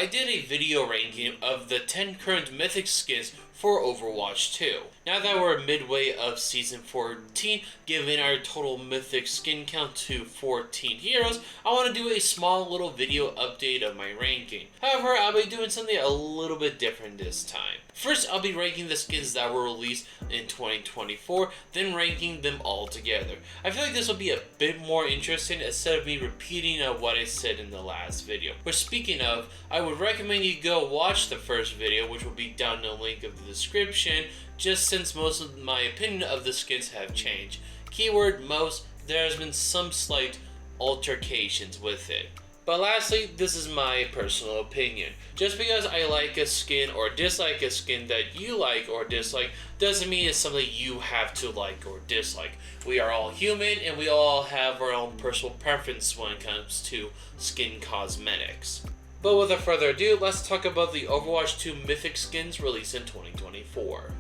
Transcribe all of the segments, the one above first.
I did a video ranking of the 10 current Mythic skins for Overwatch 2. Now that we're midway of Season 14, giving our total Mythic skin count to 14 heroes, I want to do a small little video update of my ranking. However, I'll be doing something a little bit different this time. First, I'll be ranking the skins that were released in 2024, then ranking them all together. I feel like this will be a bit more interesting instead of me repeating what I said in the last video. But speaking of, I would recommend you go watch the first video, which will be down in the link of the description, just since most of my opinion of the skins have changed. Keyword most, there has been some slight altercations with it. But lastly, this is my personal opinion. Just because I like a skin or dislike a skin that you like or dislike doesn't mean it's something you have to like or dislike. We are all human and we all have our own personal preference when it comes to skin cosmetics. But without further ado, let's talk about the Overwatch 2 Mythic skins released in 2024.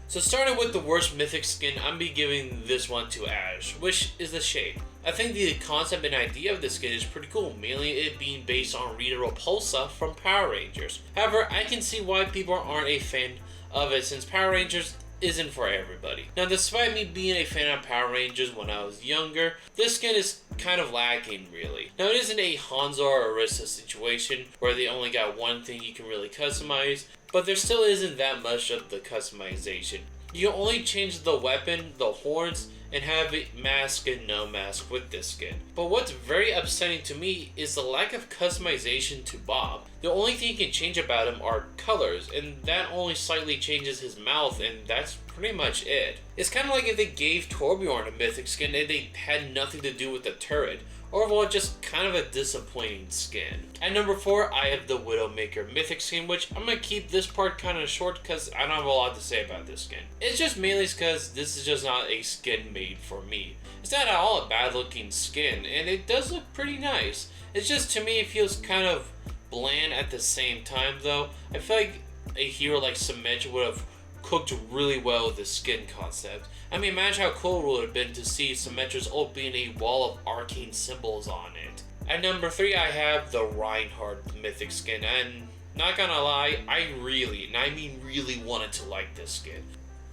So starting with the worst Mythic skin, I'm be giving this one to Ash, which is the shape. I think the concept and idea of this skin is pretty cool, mainly it being based on Rita Repulsa from Power Rangers. However, I can see why people aren't a fan of it since Power Rangers isn't for everybody. Now, despite me being a fan of Power Rangers when I was younger, this skin is kind of lacking, really. Now, it isn't a Hanzo or Orisa situation where they only got one thing you can really customize, but there still isn't that much of the customization. You can only change the weapon, the horns, and have it mask and no mask with this skin. But what's very upsetting to me is the lack of customization to Bob. The only thing you can change about him are colors, and that only slightly changes his mouth, and that's pretty much it. It's kind of like if they gave Torbjorn a Mythic skin and they had nothing to do with the turret. Overall, just kind of a disappointing skin. At number 4, I have the Widowmaker Mythic skin, which I'm going to keep this part kind of short because I don't have a lot to say about this skin. It's just mainly because this is just not a skin made for me. It's not at all a bad looking skin, and it does look pretty nice. It's just, to me, it feels kind of bland at the same time though. I feel like a hero like Symmetra would have cooked really well with the skin concept. I mean, imagine how cool it would have been to see Symmetra's ult being a wall of arcane symbols on it. At number 3, I have the Reinhardt Mythic skin, and not gonna lie, I really, and I mean really wanted to like this skin.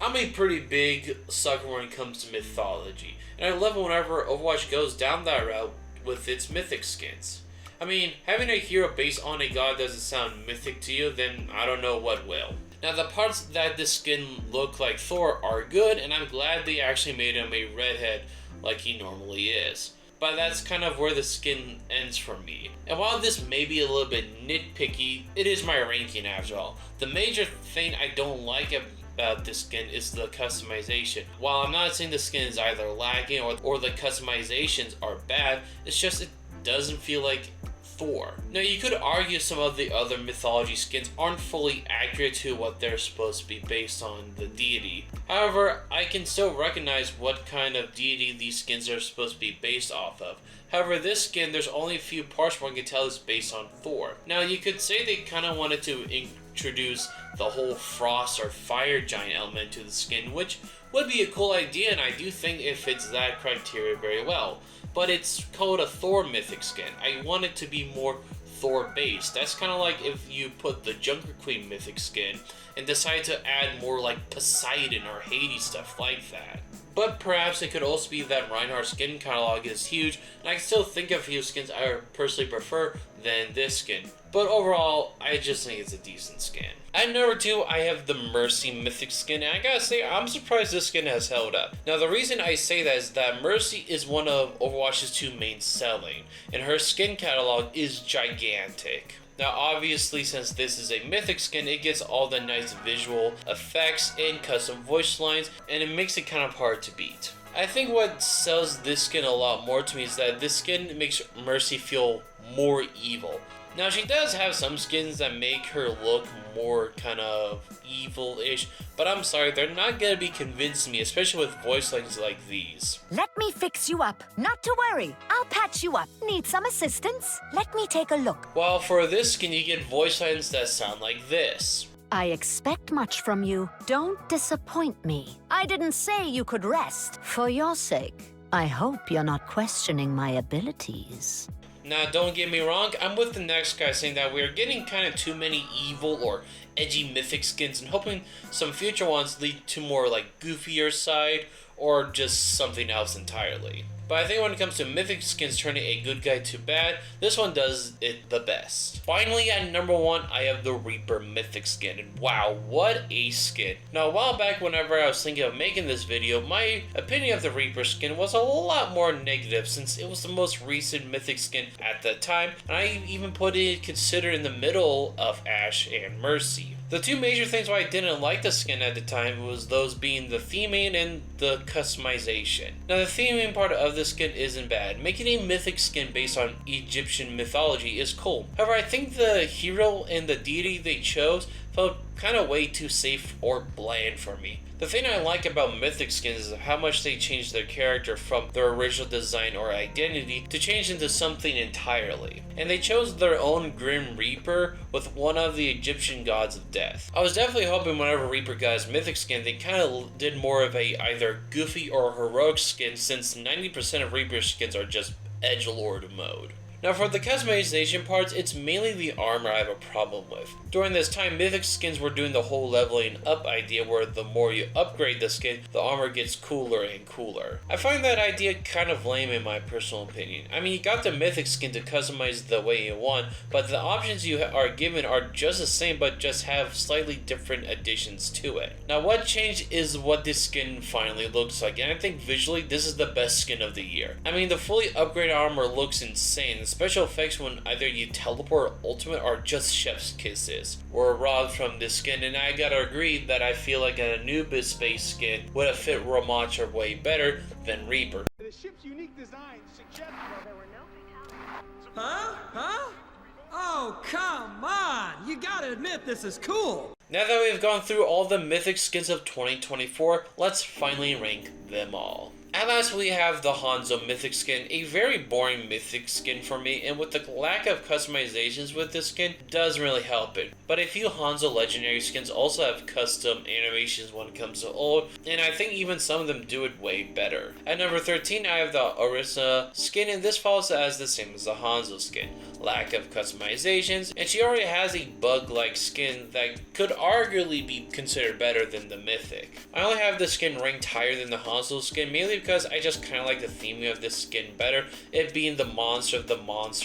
I'm a pretty big sucker when it comes to mythology, and I love it whenever Overwatch goes down that route with its Mythic skins. I mean, having a hero based on a god doesn't sound mythic to you, then I don't know what will. Now, the parts that this skin look like Thor are good, and I'm glad they actually made him a redhead like he normally is. But that's kind of where the skin ends for me. And while this may be a little bit nitpicky, it is my ranking after all. The major thing I don't like about this skin is the customization. While I'm not saying the skin is either lacking or the customizations are bad, it's just it doesn't feel like Thor. Now, you could argue some of the other mythology skins aren't fully accurate to what they're supposed to be based on the deity. However, I can still recognize what kind of deity these skins are supposed to be based off of. However, this skin, there's only a few parts one can tell is based on Thor. Now, you could say they kind of wanted to introduce the whole frost or fire giant element to the skin, which would be a cool idea, and I do think it fits that criteria very well. But it's called a Thor Mythic skin. I want it to be more Thor based. That's kind of like if you put the Junker Queen Mythic skin and decide to add more like Poseidon or Hades stuff like that. But perhaps it could also be that Reinhardt's skin catalog is huge, and I can still think of a few skins I personally prefer than this skin. But overall, I just think it's a decent skin. At number 2, I have the Mercy Mythic skin, and I gotta say, I'm surprised this skin has held up. Now, the reason I say that is that Mercy is one of Overwatch's 2 main selling, and her skin catalog is gigantic. Now, obviously, since this is a Mythic skin, it gets all the nice visual effects and custom voice lines, and it makes it kind of hard to beat. I think what sells this skin a lot more to me is that this skin makes Mercy feel more evil. Now, she does have some skins that make her look more kind of evil-ish, but I'm sorry, they're not gonna be convincing me, especially with voice lines like these. Let me fix you up. Not to worry. I'll patch you up. Need some assistance? Let me take a look. While for this skin, you get voice lines that sound like this. I expect much from you. Don't disappoint me. I didn't say you could rest. For your sake, I hope you're not questioning my abilities. Now, don't get me wrong, I'm with the next guy saying that we're getting kind of too many evil or edgy mythic skins and hoping some future ones lead to more like goofier side or just something else entirely. But I think when it comes to mythic skins turning a good guy to bad, this one does it the best. Finally, at number 1, I have the Reaper mythic skin, and wow, what a skin. Now, a while back whenever I was thinking of making this video, my opinion of the Reaper skin was a lot more negative since it was the most recent mythic skin at the time, and I even put it considered in the middle of Ashe and Mercy. The two major things why I didn't like the skin at the time was those being the theming and the customization. Now, the theming part of the skin isn't bad. Making a mythic skin based on Egyptian mythology is cool. However, I think the hero and the deity they chose felt kind of way too safe or bland for me. The thing I like about mythic skins is how much they change their character from their original design or identity to change into something entirely. And they chose their own Grim Reaper with one of the Egyptian gods of death. I was definitely hoping whenever Reaper got his mythic skin, they kind of did more of a either goofy or heroic skin since 90% of Reaper skins are just edgelord mode. Now for the customization parts, it's mainly the armor I have a problem with. During this time, mythic skins were doing the whole leveling up idea where the more you upgrade the skin, the armor gets cooler and cooler. I find that idea kind of lame in my personal opinion. I mean, you got the mythic skin to customize the way you want, but the options you are given are just the same but just have slightly different additions to it. Now what changed is what this skin finally looks like, and I think visually this is the best skin of the year. I mean, the fully upgraded armor looks insane. Special effects when either you teleport, ultimate, or just chef's kisses were robbed from this skin, and I gotta agree that I feel like an Anubis space skin would have fit Ramattra way better than Reaper. The ship's unique design suggests there were no Huh? Huh? Oh, come on! You gotta admit this is cool! Now that we've gone through all the mythic skins of 2024, let's finally rank them all. At last we have the Hanzo mythic skin, a very boring mythic skin for me, and with the lack of customizations with this skin, doesn't really help it. But a few Hanzo legendary skins also have custom animations when it comes to ult, and I think even some of them do it way better. At number 13 I have the Orisa skin, and this follows as the same as the Hanzo skin. Lack of customizations, and she already has a bug-like skin that could arguably be considered better than the mythic. I only have the skin ranked higher than the Hanzo skin, mainly because I just kind of like the theming of this skin better, it being the monster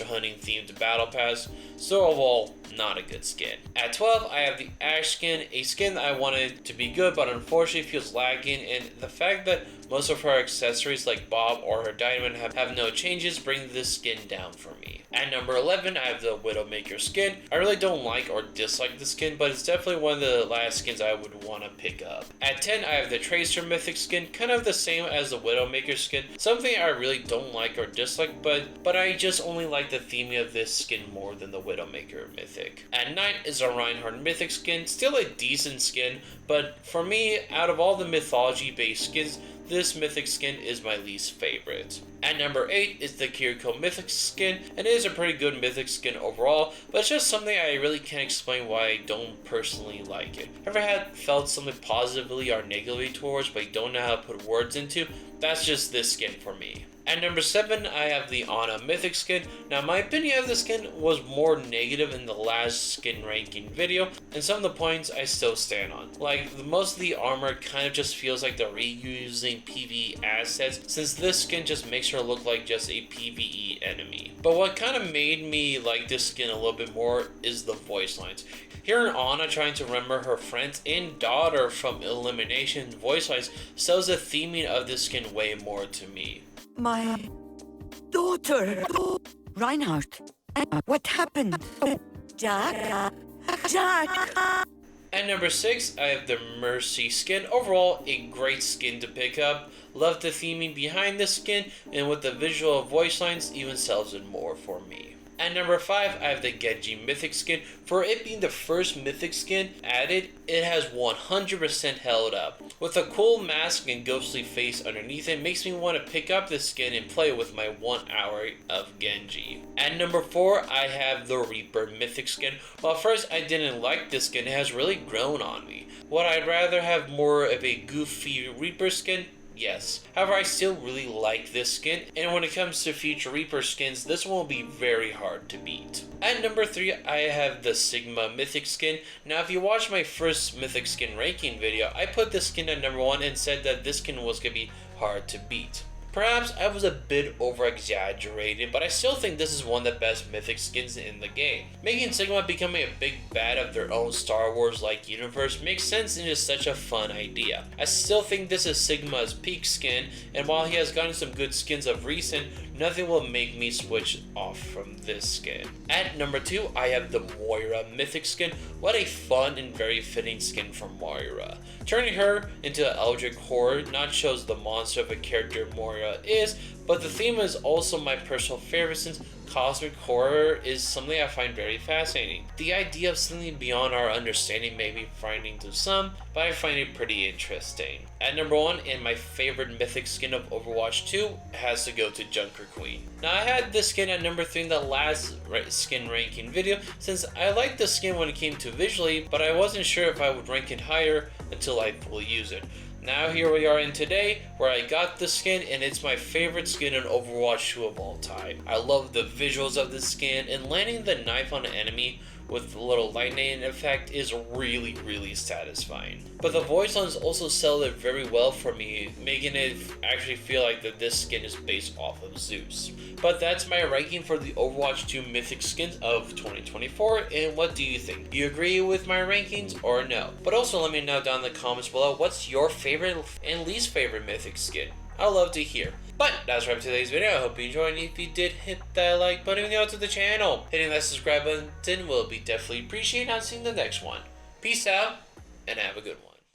hunting themed battle pass, so overall, not a good skin. At 12, I have the Ashe skin, a skin that I wanted to be good but unfortunately feels lacking, and the fact that most of her accessories like Bob or her diamond have no changes bring this skin down for me. At number 11, I have the Widowmaker skin. I really don't like or dislike the skin, but it's definitely one of the last skins I would want to pick up. At 10, I have the Tracer mythic skin, kind of the same as the Widowmaker skin. Something I really don't like or dislike, but I just only like the theming of this skin more than the Widowmaker mythic. At 9 is a Reinhardt mythic skin, still a decent skin, but for me, out of all the mythology based skins, this mythic skin is my least favorite. At number 8 is the Kiriko mythic skin, and it is a pretty good mythic skin overall, but it's just something I really can't explain why I don't personally like it. Ever felt something positively or negatively towards but you don't know how to put words into? That's just this skin for me. At number 7, I have the Ana mythic skin. Now, my opinion of the skin was more negative in the last skin ranking video, and some of the points I still stand on. Like, most of the armor kind of just feels like they're reusing PvE assets, since this skin just makes her look like just a PvE enemy. But what kind of made me like this skin a little bit more is the voice lines. Hearing Ana trying to remember her friends and daughter from Elimination voice lines sells the theming of this skin way more to me. My daughter. Reinhardt. What happened? Jack. Jack. At number 6, I have the Mercy skin. Overall, a great skin to pick up. Love the theming behind the skin, and with the visual voice lines, even sells it more for me. At number 5, I have the Genji mythic skin. For it being the first mythic skin added, it has 100% held up. With a cool mask and ghostly face underneath it, makes me want to pick up this skin and play with my 1 hour of Genji. At number 4, I have the Reaper mythic skin. While first I didn't like this skin, it has really grown on me. Would I rather have more of a goofy Reaper skin? Yes. However, I still really like this skin, and when it comes to future Reaper skins, this one will be very hard to beat. At number 3, I have the Sigma Mythic skin. Now, if you watched my first Mythic skin ranking video, I put this skin at number 1 and said that this skin was going to be hard to beat. Perhaps I was a bit over-exaggerated, but I still think this is one of the best Mythic skins in the game. Making Sigma becoming a big bad of their own Star Wars-like universe makes sense and is such a fun idea. I still think this is Sigma's peak skin, and while he has gotten some good skins of recent, nothing will make me switch off from this skin. At number 2, I have the Moira Mythic skin. What a fun and very fitting skin for Moira. Turning her into an Eldritch Horror not shows the monster of a character Moira is, but the theme is also my personal favorite since cosmic horror is something I find very fascinating. The idea of something beyond our understanding may be frightening to some, but I find it pretty interesting. At number 1, and my favorite Mythic skin of Overwatch 2 has to go to Junker Queen. Now, I had this skin at number 3 in the last skin ranking video since I liked the skin when it came to visually, but I wasn't sure if I would rank it higher until I fully use it. Now here we are in today, where I got the skin, and it's my favorite skin in Overwatch 2 of all time. I love the visuals of this skin, and landing the knife on an enemy with the little lightning effect is really satisfying. But the voice lines also sell it very well for me, making it actually feel like that this skin is based off of Zeus. But that's my ranking for the Overwatch 2 Mythic skins of 2024, and what do you think? Do you agree with my rankings or no? But also let me know down in the comments below, what's your favorite and least favorite Mythic skin? I'd love to hear. But that's wrap today's video. I hope you enjoyed, and if you did, hit that like button and go to the channel. Hitting that subscribe button will be definitely appreciated. I'll see you in the next one. Peace out, and have a good one.